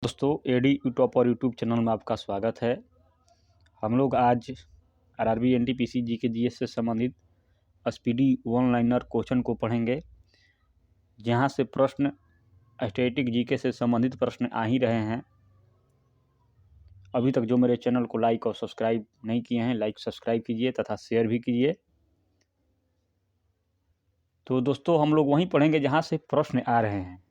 दोस्तों एडी यूटॉप और YouTube channel में आपका स्वागत है। हम लोग आज आरआरबी एनटीपीसी जीके जीएस से संबंधित स्पीडी वन लाइनर क्वेश्चन को पढ़ेंगे, जहां से प्रश्न स्टैटिक जीके से संबंधित प्रश्न आ ही रहे हैं। अभी तक जो मेरे चैनल को लाइक और सब्सक्राइब नहीं किए हैं, लाइक सब्सक्राइब कीजिए तथा शेयर भी कीजिए। तो दोस्तों हम लोग वहीं पढ़ेंगे जहाँ से प्रश्न आ रहे हैं।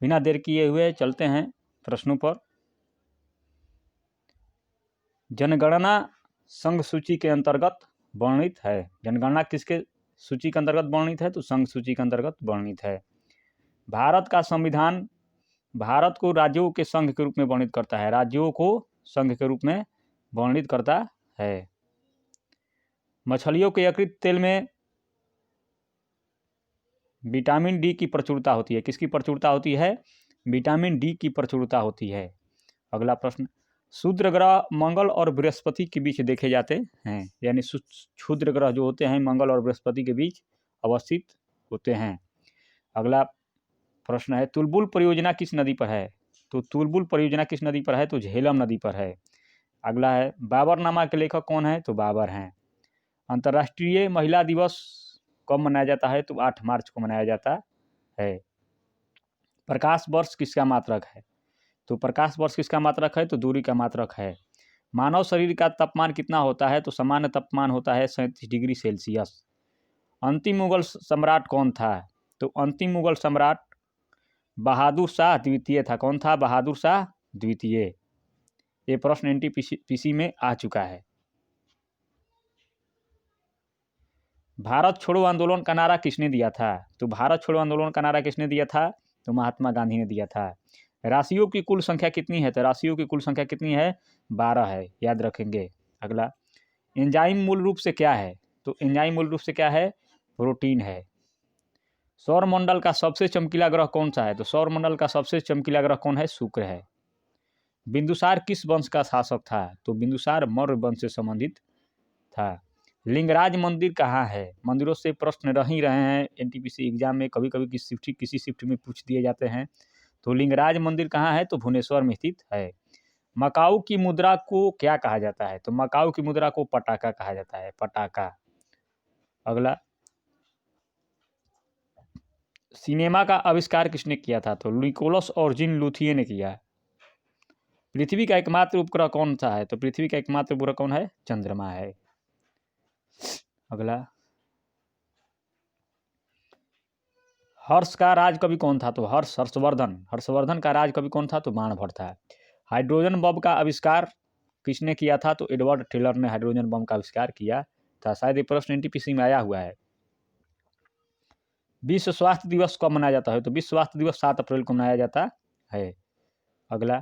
बिना देर किए हुए चलते हैं प्रश्नों पर। जनगणना संघ सूची के अंतर्गत वर्णित है। जनगणना किसके सूची के अंतर्गत वर्णित है? तो संघ सूची के अंतर्गत वर्णित है। भारत का संविधान भारत को राज्यों के संघ के रूप में वर्णित करता है। राज्यों को संघ के रूप में वर्णित करता है। मछलियों के यकृत तेल में विटामिन डी की प्रचुरता होती है। किसकी प्रचुरता होती है? विटामिन डी की प्रचुरता होती है। अगला प्रश्न, क्षुद्र ग्रह मंगल और बृहस्पति के बीच देखे जाते हैं। यानी क्षुद्र ग्रह जो होते हैं मंगल और बृहस्पति के बीच अवस्थित होते हैं। अगला प्रश्न है, तुलबुल परियोजना किस नदी पर है? तो तुलबुल परियोजना किस नदी पर है? तो झेलम नदी पर है। अगला है, बाबरनामा के लेखक कौन है? तो बाबर हैं। अंतर्राष्ट्रीय महिला दिवस कब मनाया जाता है? तो 8 मार्च को मनाया जाता है। प्रकाश वर्ष किसका मात्रक है? तो प्रकाश वर्ष किसका मात्रक है? तो दूरी का मात्रक है। मानव शरीर का तापमान कितना होता है? तो सामान्य तापमान होता है 37 डिग्री सेल्सियस। अंतिम मुगल सम्राट कौन था? तो अंतिम मुगल सम्राट बहादुर शाह द्वितीय था। कौन था? बहादुर शाह द्वितीय। ये प्रश्न एनटीपीसी में आ चुका है। भारत छोड़ो आंदोलन का नारा किसने दिया था? तो भारत छोड़ो आंदोलन का नारा किसने दिया था? तो महात्मा गांधी ने दिया था। राशियों की कुल संख्या कितनी है? तो राशियों की कुल संख्या कितनी है? 12 है, याद रखेंगे। अगला, एंजाइम मूल रूप से क्या है? तो एंजाइम मूल रूप से क्या है? प्रोटीन है। सौरमंडल का सबसे चमकीला ग्रह कौन सा है? तो सौरमंडल का सबसे चमकीला ग्रह कौन है? शुक्र है। बिंदुसार किस वंश का शासक था? तो बिंदुसार मौर्य वंश से संबंधित था। लिंगराज मंदिर कहाँ है? मंदिरों से प्रश्न रह ही रहे हैं एनटीपीसी एग्जाम में, कभी कभी किसी शिफ्ट में पूछ दिए जाते हैं। तो लिंगराज मंदिर कहाँ है? तो भुवनेश्वर में स्थित है। मकाऊ की मुद्रा को क्या कहा जाता है? तो मकाऊ की मुद्रा को पटाखा कहा जाता है, पटाखा। अगला, सिनेमा का आविष्कार किसने किया था? तो निकोलस और जीन लुथिये ने किया। पृथ्वी का एकमात्र उपग्रह कौन सा है? तो पृथ्वी का एकमात्र उपग्रह कौन है? चंद्रमा है। अगला, हर्ष का राजकवि कौन था? तो हर्षवर्धन का राजकवि कौन था? तो बाणभट्ट था। हाइड्रोजन बम का आविष्कार किसने किया था? तो एडवर्ड टेलर ने हाइड्रोजन बम का आविष्कार किया था। शायद ये प्रश्न एनटीपीसी में आया हुआ है। विश्व स्वास्थ्य दिवस कब मनाया जाता है? तो विश्व स्वास्थ्य दिवस 7 अप्रैल को मनाया जाता है। अगला,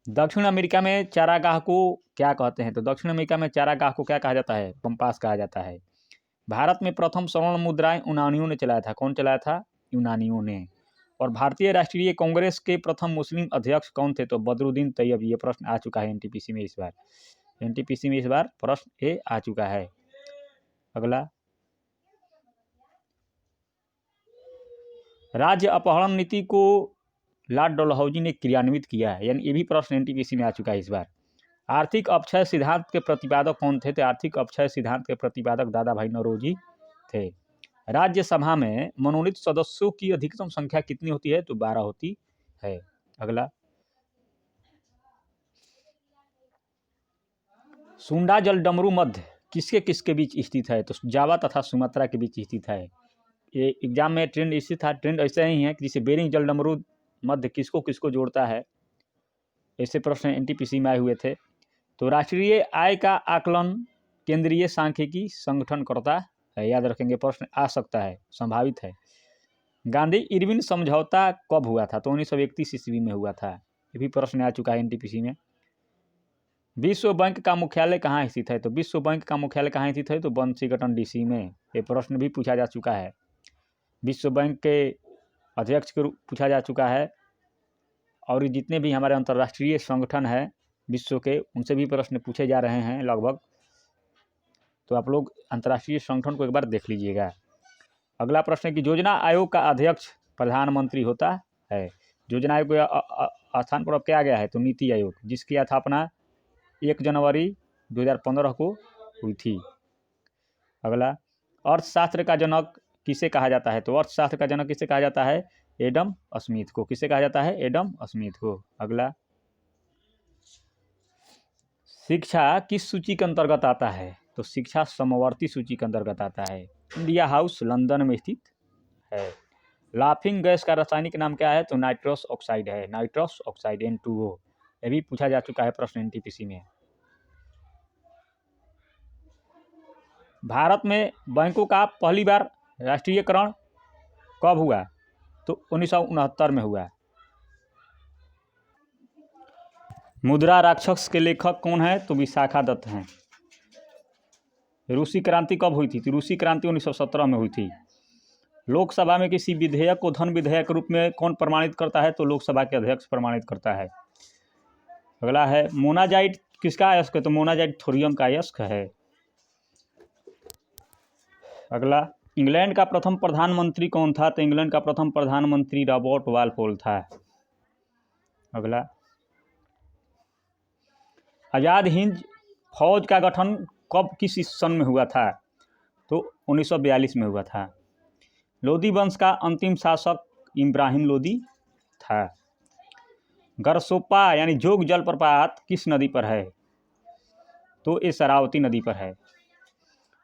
दक्षिण अमेरिका में चारागाह को क्या कहते हैं? तो दक्षिण अमेरिका में चारागाह को क्या कहा जाता है? पंपास कहा जाता है। भारत में प्रथम स्वर्ण मुद्राएं यूनानियों ने चलाया था। कौन चलाया था? यूनानियों ने। और भारतीय राष्ट्रीय कांग्रेस के प्रथम मुस्लिम अध्यक्ष कौन थे? तो बदरुद्दीन तैयब। ये प्रश्न आ चुका है एनटीपीसी में इस बार प्रश्न ये आ चुका है। अगला, राज्य अपहरण नीति को लॉर्ड डलहौजी ने क्रियान्वित किया है। यानी ये भी प्रश्न एनटीपीसी में आ चुका है इस बार। आर्थिक अपक्षय सिद्धांत के प्रतिपादक कौन थे? तो आर्थिक अपक्षय सिद्धांत के प्रतिपादक दादा भाई नौरोजी थे। राज्यसभा में मनोनीत सदस्यों की अधिकतम संख्या कितनी होती है? तो 12 होती है। अगला, सुंडा जल डमरू मध्य किसके बीच स्थित है? तो जावा तथा सुमात्रा के बीच स्थित है। ये एग्जाम में ट्रेंड इसी था। ट्रेंड ऐसे ही है कि जैसे बेरिंग जल डमरू मध्य किसको किसको जोड़ता है, ऐसे प्रश्न एनटीपीसी में आए हुए थे। तो राष्ट्रीय आय का आकलन केंद्रीय सांख्यिकी संगठन करता है, याद रखेंगे, प्रश्न आ सकता है, संभावित है। गांधी इरविन समझौता कब हुआ था? तो 1931 ईस्वी में हुआ था। ये भी प्रश्न आ चुका है एनटीपीसी में। विश्व बैंक का मुख्यालय कहाँ स्थित है? तो विश्व बैंक का मुख्यालय कहाँ स्थित है? तो वाशिंगटन डीसी में। ये प्रश्न भी पूछा जा चुका है। विश्व बैंक के अध्यक्ष के रूप पूछा जा चुका है। और जितने भी हमारे अंतर्राष्ट्रीय संगठन हैं विश्व के, उनसे भी प्रश्न पूछे जा रहे हैं लगभग। तो आप लोग अंतर्राष्ट्रीय संगठन को एक बार देख लीजिएगा। अगला प्रश्न है कि योजना आयोग का अध्यक्ष प्रधानमंत्री होता है। योजना आयोग के स्थान पर अब क्या आ गया है, तो नीति आयोग, जिसकी स्थापना 1 जनवरी 2015 को हुई थी। अगला, अर्थशास्त्र का जनक किसे कहा जाता है, तो अर्थशास्त्र का जनक किसे कहा जाता है, एडम स्मिथ को। किसे कहा जाता है, एडम स्मिथ को। अगला, शिक्षा किस सूची के अंतर्गत आता है, तो शिक्षा समवर्ती सूची के अंतर्गत आता है। इंडिया हाउस लंदन में स्थित है। लाफिंग गैस का रासायनिक नाम क्या है, तो नाइट्रस ऑक्साइड है, नाइट्रस ऑक्साइड N2O। यह भी पूछा जा चुका है प्रश्न NTPC में। भारत में बैंकों का पहली बार राष्ट्रीयकरण कब हुआ, तो 1969 में हुआ। मुद्रा राक्षस के लेखक कौन है, तो विशाखा दत्त हैं। रूसी क्रांति कब हुई थी, तो रूसी क्रांति 1917 में हुई थी। लोकसभा में किसी विधेयक को धन विधेयक के रूप में कौन प्रमाणित करता है, तो लोकसभा के अध्यक्ष प्रमाणित करता है। अगला है, मोनाजाइट किसका अयस्क है, तो मोनाजाइट थोरियम का अयस्क है। अगला, इंग्लैंड का प्रथम प्रधानमंत्री कौन था, तो इंग्लैंड का प्रथम प्रधानमंत्री रॉबर्ट वालपोल था। अगला, आज़ाद हिंद फौज का गठन कब किस सन में हुआ था, तो 1942 में हुआ था। लोदी वंश का अंतिम शासक इब्राहिम लोदी था। गरसोप्पा यानी जोग जलप्रपात किस नदी पर है, तो ये शरावती नदी पर है।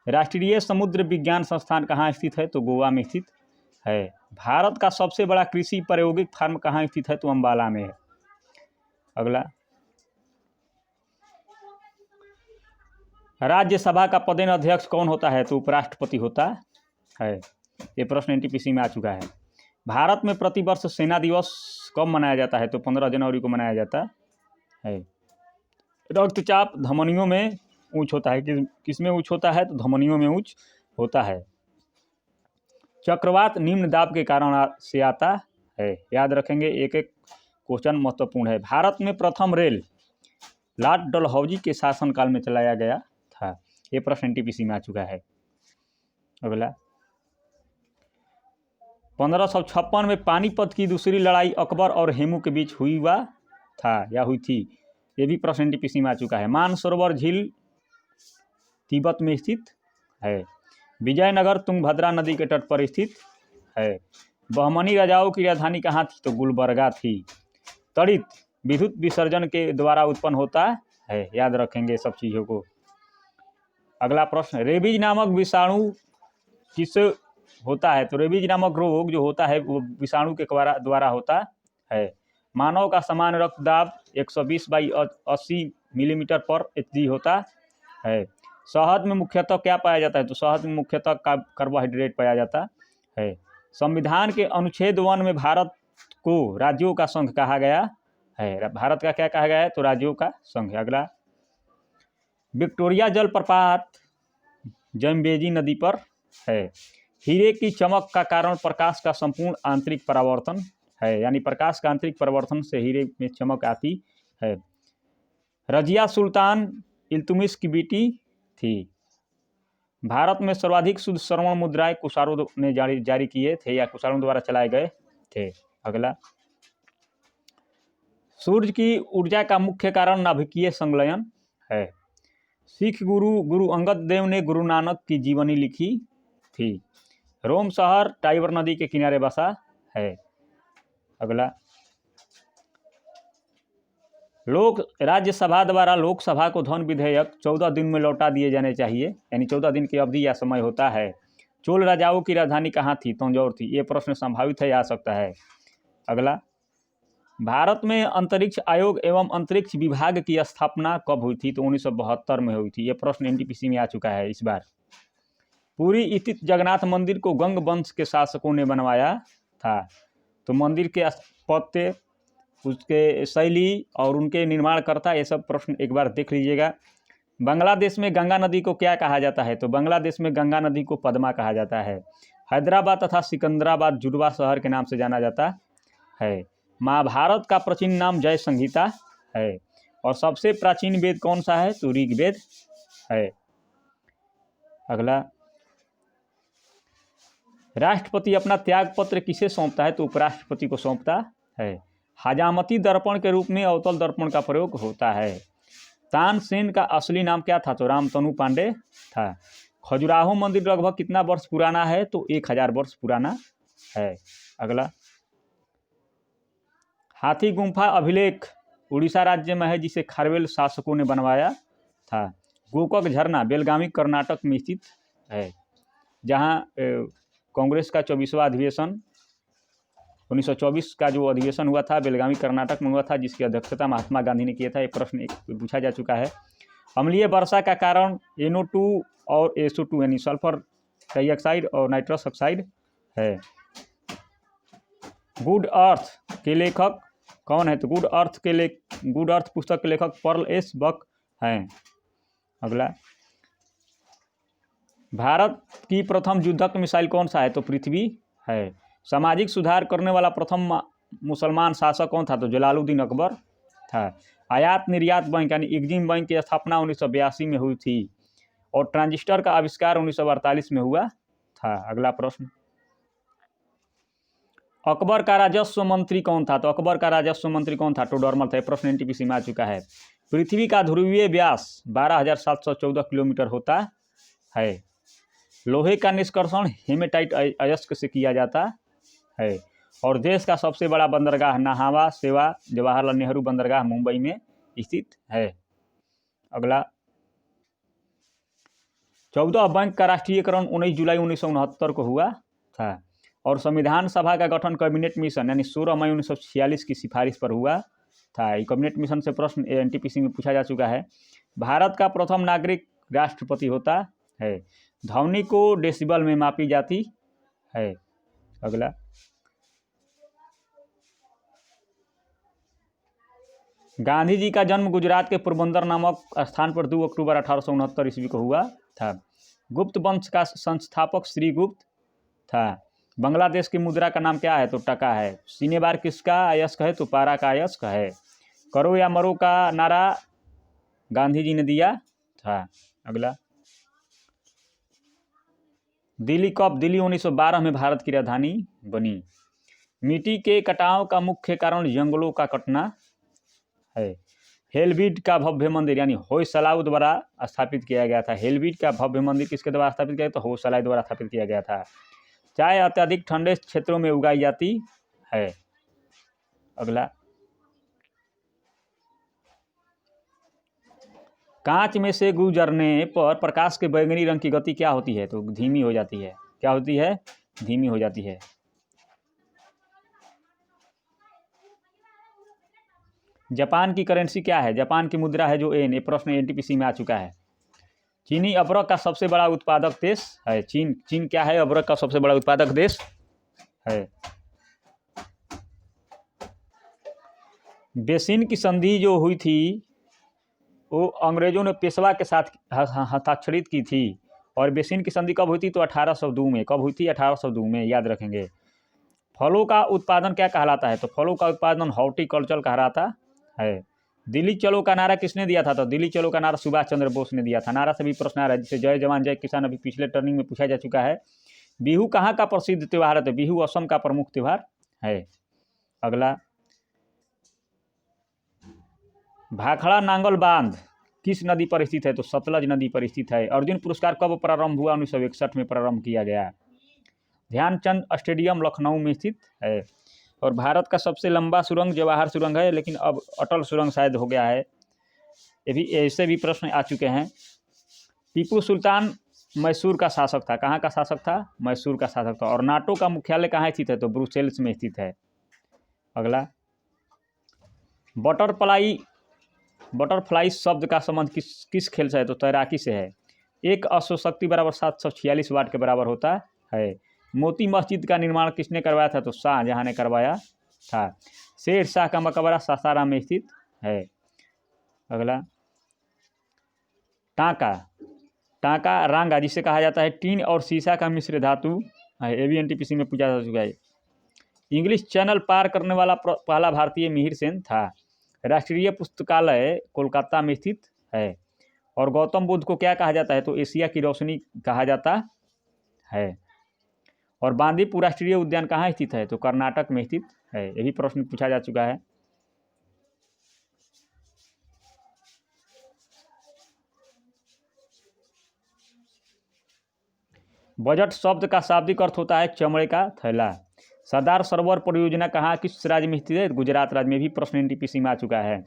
राष्ट्रीय समुद्र विज्ञान संस्थान कहाँ स्थित है, तो गोवा में स्थित है। भारत का सबसे बड़ा कृषि प्रायोगिक फार्म कहाँ स्थित है, तो अम्बाला में है। अगला, राज्यसभा का पदेन अध्यक्ष कौन होता है, तो उपराष्ट्रपति होता है। ये प्रश्न NTPC में आ चुका है। भारत में प्रतिवर्ष सेना दिवस कब मनाया जाता है, तो 15 जनवरी को मनाया जाता है। रक्तचाप धमनियों में ऊंच होता है, किसमें ऊंच होता है, तो धमनियों में ऊंच होता है। चक्रवात निम्न दाब के कारण से आता है, याद रखेंगे, एक एक क्वेश्चन महत्वपूर्ण है। भारत में प्रथम रेल लॉर्ड डलहौजी के शासनकाल में चलाया गया था। ये प्रश्न NTPC में आ चुका है। अगला, 1556 में पानीपत की दूसरी लड़ाई अकबर और हेमू के बीच हुआ था या हुई थी। ये भी प्रश्न NTPC में आ चुका है। मानसरोवर झील तिब्बत में स्थित है। विजयनगर तुंगभद्रा नदी के तट पर स्थित है। बहमनी राजाओं की राजधानी कहाँ थी, तो गुलबर्गा थी। तड़ित विद्युत विसर्जन के द्वारा उत्पन्न होता है, याद रखेंगे सब चीज़ों को। अगला प्रश्न, रेबीज नामक विषाणु किस होता है, तो रेबीज नामक रोग जो होता है वो विषाणु के द्वारा होता है। मानव का सामान्य रक्तदाब 120/80 मिलीमीटर पर HG होता है। शहद में मुख्यतः क्या पाया जाता है, तो शहद में मुख्यतः कार्बोहाइड्रेट पाया जाता है। संविधान के अनुच्छेद 1 में भारत को राज्यों का संघ कहा गया है। भारत का क्या कहा गया है, तो राज्यों का संघ। अगला, विक्टोरिया जलप्रपात जम्बेजी नदी पर है। हीरे की चमक का कारण प्रकाश का संपूर्ण आंतरिक परावर्तन है, यानी प्रकाश का आंतरिक परावर्तन से हीरे में चमक आती है। रजिया सुल्तान इल्तुमिश की बेटी थी। भारत में सर्वाधिक शुद्ध स्वर्ण मुद्राएं कुषाणों ने जारी किए थे या कुषाणों द्वारा चलाए गए थे। अगला, सूर्य की ऊर्जा का मुख्य कारण नाभिकीय संलयन है। सिख गुरु अंगद देव ने गुरु नानक की जीवनी लिखी थी। रोम शहर टाइबर नदी के किनारे बसा है। अगला, राज्यसभा द्वारा लोकसभा को धन विधेयक 14 दिन में लौटा दिए जाने चाहिए, यानी 14 दिन की अवधि या समय होता है। चोल राजाओं की राजधानी कहाँ थी, तंजौर थी। ये प्रश्न संभावित है, आ सकता है। अगला, भारत में अंतरिक्ष आयोग एवं अंतरिक्ष विभाग की स्थापना कब हुई थी, तो 1972 में हुई थी। ये प्रश्न NTPC में आ चुका है इस बार। पुरी स्थित जगन्नाथ मंदिर को गंग वंश के शासकों ने बनवाया था। तो मंदिर के स्थापत्य, उसके शैली और उनके निर्माणकर्ता, ये सब प्रश्न एक बार देख लीजिएगा। बांग्लादेश में गंगा नदी को क्या कहा जाता है, तो बांग्लादेश में गंगा नदी को पद्मा कहा जाता है। हैदराबाद तथा सिकंदराबाद जुड़वा शहर के नाम से जाना जाता है। महाभारत का प्राचीन नाम जय संहिता है। और सबसे प्राचीन वेद कौन सा है, तो ऋग्वेद है। अगला, राष्ट्रपति अपना त्याग पत्र किसे सौंपता है? तो उपराष्ट्रपति को सौंपता है। हजामती दर्पण के रूप में अवतल दर्पण का प्रयोग होता है। तानसेन का असली नाम क्या था? तो रामतनु पांडे था। खजुराहो मंदिर लगभग कितना वर्ष पुराना है? तो 1000 वर्ष पुराना है। अगला, हाथी गुम्फा अभिलेख उड़ीसा राज्य में है, जिसे खारवेल शासकों ने बनवाया था। गोकक झरना बेलगामी कर्नाटक में स्थित है, जहाँ कांग्रेस का 24वां अधिवेशन 1924 का जो अधिवेशन हुआ था बेलगामी कर्नाटक में हुआ था, जिसकी अध्यक्षता महात्मा गांधी ने किया था। ये प्रश्न पूछा जा चुका है। अम्लीय वर्षा का कारण NO2 और SO2 यानी सल्फर डाइऑक्साइड और नाइट्रस ऑक्साइड है। गुड अर्थ के लेखक कौन है? तो गुड अर्थ पुस्तक के लेखक पर्ल एस बक हैं। अगला, भारत की प्रथम युद्धक मिसाइल कौन सा है? तो पृथ्वी है। सामाजिक सुधार करने वाला प्रथम मुसलमान शासक कौन था? तो जलालुद्दीन अकबर था। आयात निर्यात बैंक यानी एग्जिम बैंक की स्थापना 1982 में हुई थी और ट्रांजिस्टर का आविष्कार 1948 में हुआ था। अगला प्रश्न, अकबर का राजस्व मंत्री कौन था? तो अकबर का राजस्व मंत्री कौन था? टोडरमल था। प्रश्न NTPC में आ चुका है। पृथ्वी का ध्रुवीय व्यास 12,714 किलोमीटर होता है। लोहे का निष्कर्षण हेमेटाइट अयस्क से किया जाता है और देश का सबसे बड़ा बंदरगाह नाहवा सेवा जवाहरलाल नेहरू बंदरगाह मुंबई में स्थित है। अगला, 14 बैंक का राष्ट्रीयकरण 19 जुलाई 1969 को हुआ था और संविधान सभा का गठन कैबिनेट मिशन यानी 16 मई 1946 की सिफारिश पर हुआ था। कैबिनेट मिशन से प्रश्न NTPC में पूछा जा चुका है। भारत का प्रथम नागरिक राष्ट्रपति होता है। ध्वनि को डेसिबल में मापी जाती है। अगला, गांधी जी का जन्म गुजरात के पोरबंदर नामक स्थान पर 2 अक्टूबर 1869 ईस्वी को हुआ था। गुप्त वंश का संस्थापक श्रीगुप्त था। बांग्लादेश की मुद्रा का नाम क्या है? तो टका है। सीने बार किसका अयस्क है? तो पारा का अयस्क है। करो या मरो का नारा गांधी जी ने दिया था। अगला, दिल्ली कब? दिल्ली 1912 में भारत की राजधानी बनी। मिट्टी के कटाव का मुख्य कारण जंगलों का कटना है। हेलवीड का भव्य मंदिर यानी होयसला द्वारा स्थापित किया गया था। हेलवीड का भव्य मंदिर किसके द्वारा स्थापित किया गया? तो होयसला द्वारा स्थापित किया गया था। चाय अत्यधिक ठंडे क्षेत्रों में उगाई जाती है। अगला, कांच में से गुजरने पर प्रकाश के बैंगनी रंग की गति क्या होती है? तो धीमी हो जाती है। क्या होती है? धीमी हो जाती है। जापान की करेंसी क्या है? जापान की मुद्रा है जो येन। ये प्रश्न NTPC में आ चुका है। चीनी अदरक का सबसे बड़ा उत्पादक देश है। चीन क्या है? अदरक का सबसे बड़ा उत्पादक देश है। बेसिन की संधि जो हुई थी वो अंग्रेजों ने पेशवा के साथ हस्ताक्षरित की थी और बेसिन की संधि कब हुई थी? तो 1802 में। कब हुई थी? 1802 में, याद रखेंगे। फलों का उत्पादन क्या कहलाता है? तो फलों का उत्पादन हॉर्टिकल्चर कहलाता है। दिल्ली चलो का नारा किसने दिया था? तो दिल्ली चलो का नारा सुभाष चंद्र बोस ने दिया था। नारा से भी प्रश्न आ रहा है, जिसे जय जवान जय किसान अभी पिछले टर्निंग में पूछा जा चुका है। बिहू कहाँ का प्रसिद्ध त्यौहार है? तो बिहू असम का प्रमुख त्यौहार है। अगला, भाखड़ा नांगल बांध किस नदी पर स्थित है? तो सतलज नदी पर स्थित है। अर्जुन पुरस्कार कब प्रारंभ हुआ? 1961 में प्रारंभ किया गया। ध्यानचंद स्टेडियम लखनऊ में स्थित है और भारत का सबसे लंबा सुरंग जवाहर सुरंग है, लेकिन अब अटल सुरंग शायद हो गया है। ये भी ऐसे भी प्रश्न आ चुके हैं। टीपू सुल्तान मैसूर का शासक था। कहाँ का शासक था? मैसूर का शासक था। और नाटो का मुख्यालय कहाँ स्थित है? तो ब्रुसेल्स में स्थित है। अगला, बटरफ्लाई शब्द का संबंध किस खेल से है? तो तैराकी से है। एक अश्वशक्ति बराबर 746 वाट के बराबर होता है। मोती मस्जिद का निर्माण किसने करवाया था? तो शाहजहां ने करवाया था। शेर शाह का मकबरा सासाराम में स्थित है। अगला, टांका रांगा जिसे कहा जाता है टीन और सीसा का मिश्र धातु है। ये भी NTPC में पूछा जा चुका है। इंग्लिश चैनल पार करने वाला पहला भारतीय मिहिर सेन था। राष्ट्रीय पुस्तकालय कोलकाता में स्थित है। और गौतम बुद्ध को क्या कहा जाता है? तो एशिया की रोशनी कहा जाता है। और बांदीपुर राष्ट्रीय उद्यान कहाँ स्थित है? तो कर्नाटक में स्थित है। ये भी प्रश्न पूछा जा चुका है। बजट शब्द का शाब्दिक अर्थ होता है चमड़े का थैला। सरदार सरोवर परियोजना कहाँ किस राज्य में स्थित है? गुजरात राज्य में भी प्रश्न एनटीपीसी में आ चुका है।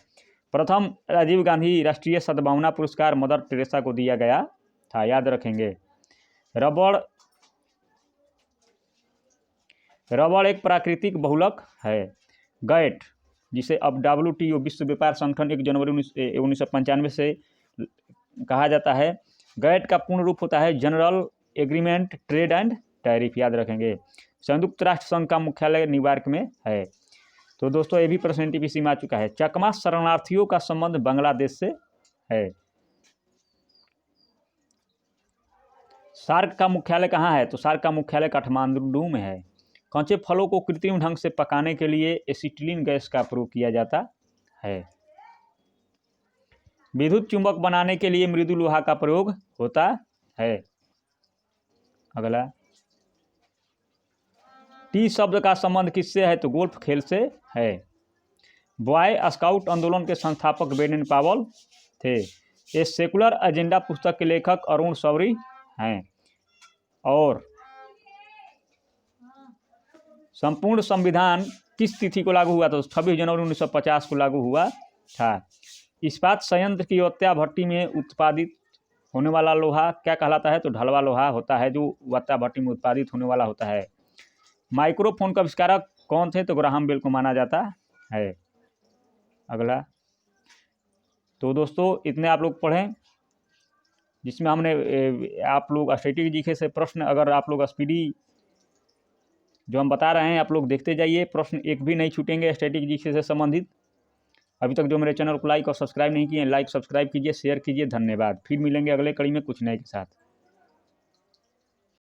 प्रथम राजीव गांधी राष्ट्रीय सद्भावना पुरस्कार मदर टेरेसा को दिया गया था, याद रखेंगे। रबड़ एक प्राकृतिक बहुलक है। गैट, जिसे अब WTO विश्व व्यापार संगठन 1 जनवरी 1995 से कहा जाता है, गैट का पूर्ण रूप होता है general agreement trade and tariff, याद रखेंगे। संयुक्त राष्ट्र संघ का मुख्यालय न्यूयॉर्क में है। तो दोस्तों ये भी प्रश्न एनटीपीसी में आ चुका है। चकमा शरणार्थियों का संबंध बांग्लादेश से है। सार्क का मुख्यालय कहाँ है? तो सार्क का मुख्यालय काठमांडू में है। कच्चे फलों को कृत्रिम ढंग से पकाने के लिए एसिटिलीन गैस का प्रयोग किया जाता है। विद्युत चुंबक बनाने के लिए मृदु लोहा का प्रयोग होता है। अगला, टी शब्द का संबंध किससे है? तो गोल्फ खेल से है। बॉय स्काउट आंदोलन के संस्थापक बेनिन पावल थे। ये सेकुलर एजेंडा पुस्तक के लेखक अरुण शौरी हैं। और संपूर्ण संविधान किस तिथि को लागू हुआ? तो 26 जनवरी 1950 को लागू हुआ था। इस्पात संयंत्र की वत्या भट्टी में उत्पादित होने वाला लोहा क्या कहलाता है? तो ढलवा लोहा होता है, जो वत्या भट्टी में उत्पादित होने वाला होता है। माइक्रोफोन का आविष्कारक कौन थे? तो ग्राहम बेल को माना जाता है। अगला, तो दोस्तों इतने आप लोग पढ़ें, जिसमें हमने आप लोग स्टैटिक जीके से प्रश्न, अगर आप लोग स्पीडी जो हम बता रहे हैं आप लोग देखते जाइए, प्रश्न एक भी नहीं छूटेंगे स्टैटिक जीके से संबंधित। अभी तक जो मेरे चैनल को लाइक और सब्सक्राइब नहीं किए, लाइक सब्सक्राइब कीजिए, शेयर कीजिए। धन्यवाद। फिर मिलेंगे अगले कड़ी में कुछ नए के साथ।